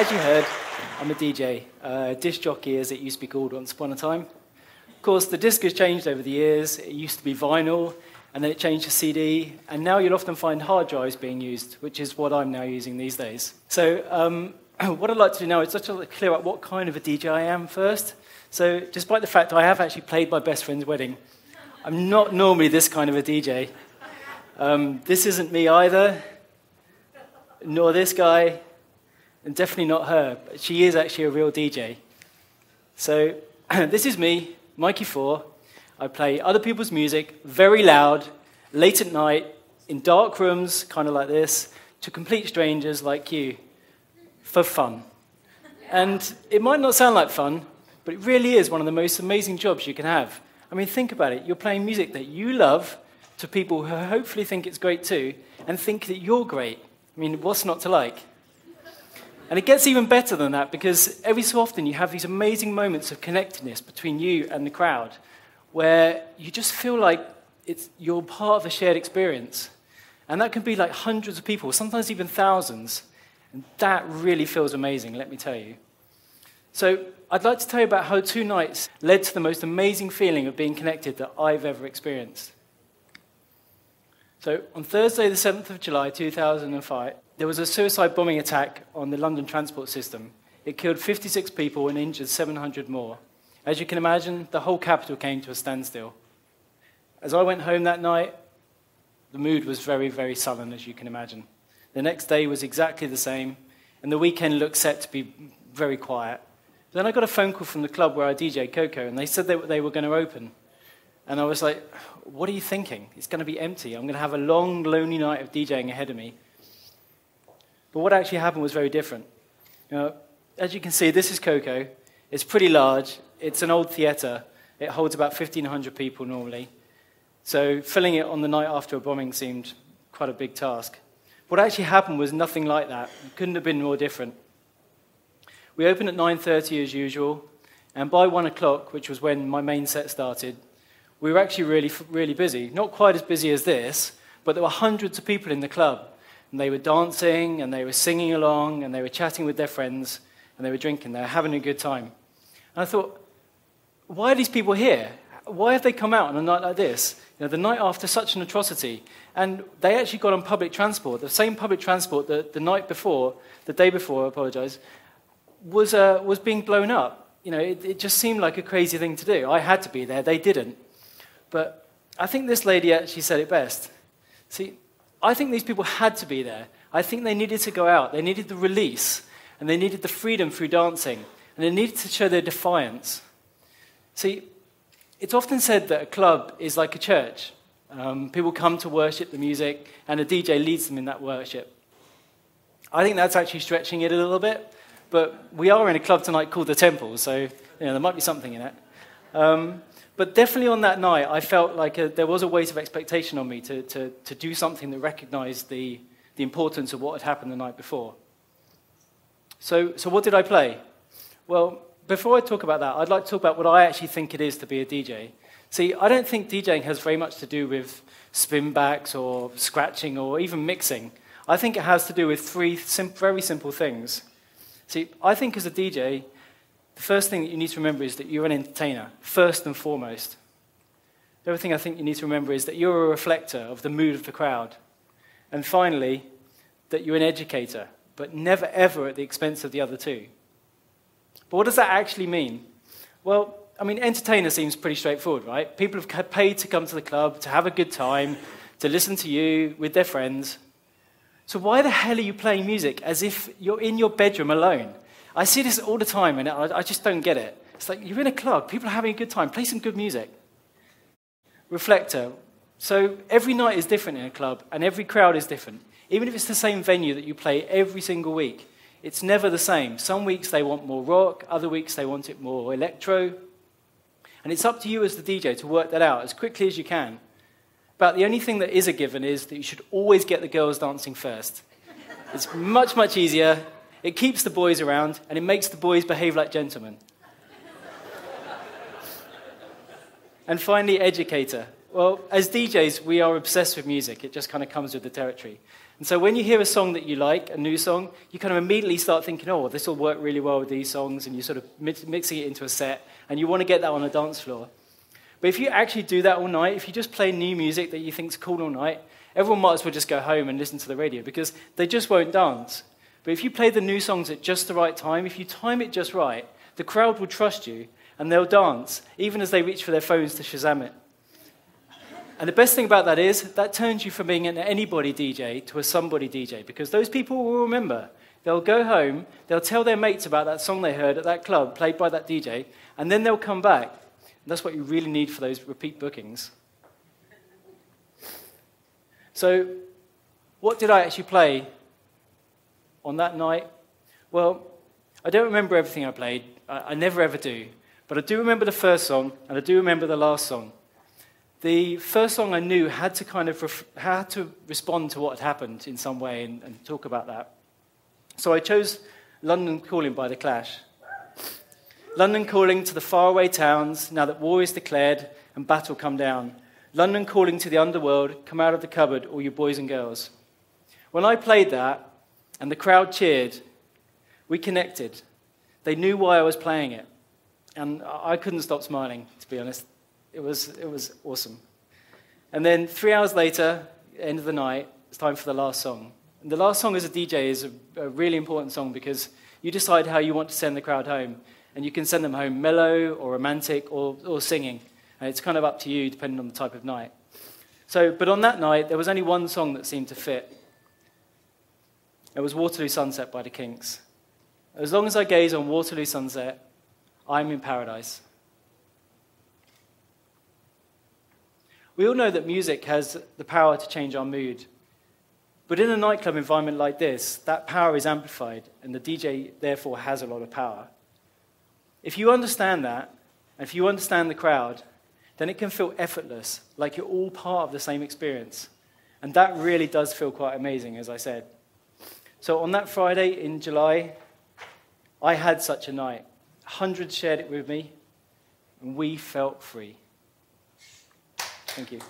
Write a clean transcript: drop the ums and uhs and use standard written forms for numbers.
as you heard, I'm a DJ, disc jockey as it used to be called once upon a time. Of course, the disc has changed over the years. It used to be vinyl, and then it changed to CD, and now you'll often find hard drives being used, which is what I'm now using these days. So what I'd like to do now is just to clear up what kind of a DJ I am first. So despite the fact that I have actually played my best friend's wedding, I'm not normally this kind of a DJ. This isn't me either, nor this guy, and definitely not her. But she is actually a real DJ. So this is me, Mikey Four. I play other people's music, very loud, late at night, in dark rooms, kind of like this, to complete strangers like you, for fun. And it might not sound like fun, but it really is one of the most amazing jobs you can have. I mean, think about it. You're playing music that you love to people who hopefully think it's great too, and think that you're great. I mean, what's not to like? And it gets even better than that, because every so often you have these amazing moments of connectedness between you and the crowd, where you just feel like you're part of a shared experience. And that can be like hundreds of people, sometimes even thousands. And that really feels amazing, let me tell you. So I'd like to tell you about how 2 nights led to the most amazing feeling of being connected that I've ever experienced. So on Thursday, the 7th of July, 2005, there was a suicide bombing attack on the London transport system. It killed 56 people and injured 700 more. As you can imagine, the whole capital came to a standstill. As I went home that night, the mood was very, very sullen, as you can imagine. The next day was exactly the same, and the weekend looked set to be very quiet. Then I got a phone call from the club where I DJ, Coco, and they said they were going to open. And I was like, what are you thinking? It's going to be empty. I'm going to have a long, lonely night of DJing ahead of me. But what actually happened was very different. You know, as you can see, this is Coco. It's pretty large. It's an old theatre. It holds about 1,500 people normally. So filling it on the night after a bombing seemed quite a big task. What actually happened was nothing like that. It couldn't have been more different. We opened at 9:30 as usual, and by 1 o'clock, which was when my main set started, we were actually really, really busy. Not quite as busy as this, but there were hundreds of people in the club. And they were dancing, and they were singing along, and they were chatting with their friends, and they were drinking. They were having a good time. And I thought, why are these people here? Why have they come out on a night like this? You know, the night after such an atrocity. And they actually got on public transport, the same public transport that the day before, I apologize, was being blown up. You know, it just seemed like a crazy thing to do. I had to be there. They didn't. But I think this lady actually said it best. See, I think these people had to be there. I think they needed to go out. They needed the release, and they needed the freedom through dancing, and they needed to show their defiance. See, it's often said that a club is like a church. People come to worship the music, and a DJ leads them in that worship. I think that's actually stretching it a little bit, but we are in a club tonight called the Temple, so you know, there might be something in it. But definitely on that night, I felt like there was a weight of expectation on me to do something that recognized the importance of what had happened the night before. So what did I play? Well, before I talk about that, I'd like to talk about what I actually think it is to be a DJ. See, I don't think DJing has very much to do with spin backs or scratching or even mixing. I think it has to do with 3 very simple things. See, I think as a DJ, the first thing that you need to remember is that you're an entertainer, first and foremost. The other thing I think you need to remember is that you're a reflector of the mood of the crowd. And finally, that you're an educator, but never ever at the expense of the other 2. But what does that actually mean? Well, I mean, entertainer seems pretty straightforward, right? People have paid to come to the club, to have a good time, to listen to you with their friends. So why the hell are you playing music as if you're in your bedroom alone? I see this all the time, and I just don't get it. It's like, you're in a club, people are having a good time, play some good music. Reflector. So every night is different in a club, and every crowd is different. Even if it's the same venue that you play every single week, it's never the same. Some weeks they want more rock, other weeks they want it more electro. And it's up to you as the DJ to work that out as quickly as you can. But the only thing that is a given is that you should always get the girls dancing first. It's much, much easier. It keeps the boys around, and it makes the boys behave like gentlemen. And finally, educator. Well, as DJs, we are obsessed with music. It just kind of comes with the territory. And so when you hear a song that you like, a new song, you kind of immediately start thinking, oh, this will work really well with these songs, and you sort of mixing it into a set, and you want to get that on a dance floor. But if you actually do that all night, if you just play new music that you think's cool all night, everyone might as well just go home and listen to the radio, because they just won't dance. But if you play the new songs at just the right time, if you time it just right, the crowd will trust you, and they'll dance, even as they reach for their phones to Shazam it. And the best thing about that is, that turns you from being an anybody DJ to a somebody DJ, because those people will remember. They'll go home, they'll tell their mates about that song they heard at that club, played by that DJ, and then they'll come back. And that's what you really need for those repeat bookings. So, what did I actually play on that night? Well, I don't remember everything I played. I never ever do. But I do remember the first song, and I do remember the last song. The first song I knew had to respond to what had happened in some way and talk about that. So I chose London Calling by The Clash. London calling to the faraway towns, now that war is declared and battle come down. London calling to the underworld, come out of the cupboard, all you boys and girls. When I played that, and the crowd cheered, we connected. They knew why I was playing it. And I couldn't stop smiling, to be honest. It was awesome. And then 3 hours later, end of the night, it's time for the last song. And the last song as a DJ is a really important song because you decide how you want to send the crowd home. And you can send them home mellow or romantic or singing. And it's kind of up to you depending on the type of night. But on that night, there was only one song that seemed to fit. It was Waterloo Sunset by the Kinks. As long as I gaze on Waterloo Sunset, I'm in paradise. We all know that music has the power to change our mood. But in a nightclub environment like this, that power is amplified, and the DJ therefore has a lot of power. If you understand that, and if you understand the crowd, then it can feel effortless, like you're all part of the same experience. And that really does feel quite amazing, as I said. So on that Friday in July, I had such a night. Hundreds shared it with me, and we felt free. Thank you.